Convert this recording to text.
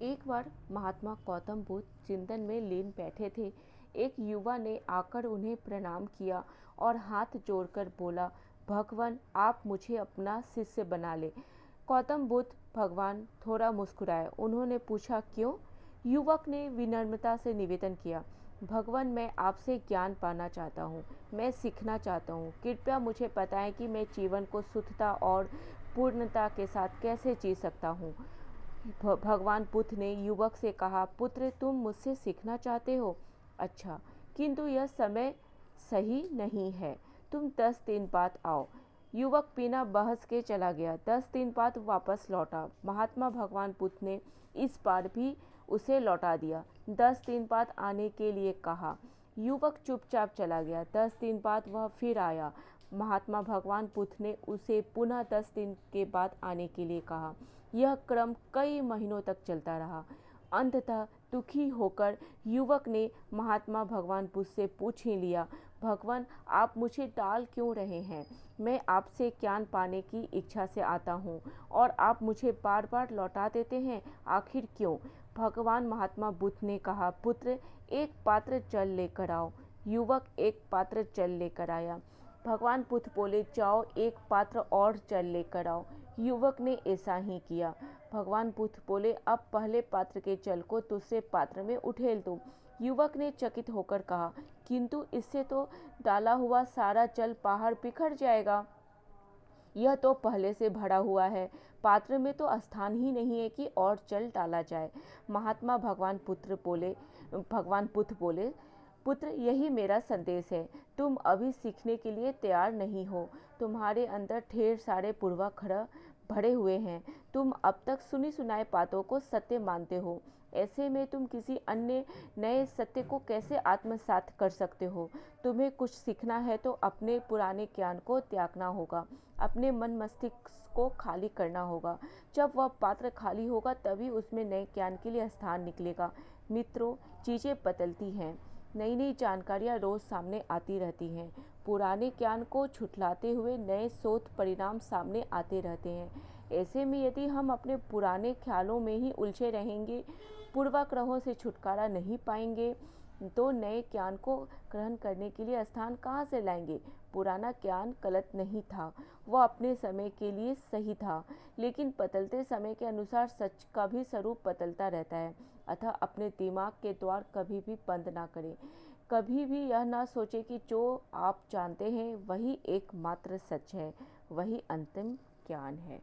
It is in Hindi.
एक बार महात्मा गौतम बुद्ध चिंतन में लीन बैठे थे। एक युवा ने आकर उन्हें प्रणाम किया और हाथ जोड़कर बोला, भगवान, आप मुझे अपना शिष्य बना ले। गौतम बुद्ध भगवान थोड़ा मुस्कुराए। उन्होंने पूछा, क्यों? युवक ने विनम्रता से निवेदन किया, भगवान, मैं आपसे ज्ञान पाना चाहता हूँ, मैं सीखना चाहता हूँ। कृपया मुझे बताएं कि मैं जीवन को शुद्धता और पूर्णता के साथ कैसे जी सकता हूँ। भगवान बुद्ध ने युवक से कहा, पुत्र, तुम मुझसे सीखना चाहते हो? अच्छा, किंतु यह समय सही नहीं है। तुम 10 दिन बाद आओ। युवक बिना बहस के चला गया। 10 दिन बाद वापस लौटा। महात्मा भगवान बुद्ध ने इस बार भी उसे लौटा दिया। 10 दिन बाद आने के लिए कहा। युवक चुपचाप चला गया। 10 दिन बाद वह फिर आया। महात्मा भगवान बुद्ध ने उसे पुनः 10 दिन के बाद आने के लिए कहा। यह क्रम कई महीनों तक चलता रहा। अंततः दुखी होकर युवक ने महात्मा भगवान बुद्ध से पूछ ही लिया, भगवान, आप मुझे टाल क्यों रहे हैं? मैं आपसे ज्ञान पाने की इच्छा से आता हूँ और आप मुझे बार बार लौटा देते हैं, आखिर क्यों? भगवान महात्मा बुद्ध ने कहा, पुत्र, एक पात्र जल लेकर आओ। युवक एक पात्र जल लेकर आया। भगवान बुद्ध बोले, जाओ एक पात्र और जल लेकर आओ। युवक ने ऐसा ही किया। भगवान बुद्ध बोले, अब पहले पात्र के जल को दूसरे पात्र में उठेल दो। युवक ने चकित होकर कहा, किंतु इससे तो डाला हुआ सारा जल बाहर बिखर जाएगा। यह तो पहले से भरा हुआ है, पात्र में तो स्थान ही नहीं है कि और जल डाला जाए। महात्मा भगवान बुद्ध बोले, पुत्र, यही मेरा संदेश है। तुम अभी सीखने के लिए तैयार नहीं हो। तुम्हारे अंदर ढेर सारे पूर्वाग्रह भरे हुए हैं। तुम अब तक सुनी सुनाई बातों को सत्य मानते हो। ऐसे में तुम किसी अन्य नए सत्य को कैसे आत्मसात कर सकते हो? तुम्हें कुछ सीखना है तो अपने पुराने ज्ञान को त्यागना होगा, अपने मन मस्तिष्क को खाली करना होगा। जब वह पात्र खाली होगा तभी उसमें नए ज्ञान के लिए स्थान निकलेगा। मित्रों, चीज़ें बदलती हैं, नई नई जानकारियाँ रोज सामने आती रहती हैं। पुराने ज्ञान को झुठलाते हुए नए शोध परिणाम सामने आते रहते हैं। ऐसे में यदि हम अपने पुराने ख्यालों में ही उलझे रहेंगे, पूर्वाग्रहों से छुटकारा नहीं पाएंगे, तो नए ज्ञान को ग्रहण करने के लिए स्थान कहाँ से लाएंगे? पुराना ज्ञान गलत नहीं था, वह अपने समय के लिए सही था, लेकिन बदलते समय के अनुसार सच का भी स्वरूप बदलता रहता है। अतः अपने दिमाग के द्वार कभी भी बंद ना करें। कभी भी यह ना सोचें कि जो आप जानते हैं वही एकमात्र सच है, वही अंतिम ज्ञान है।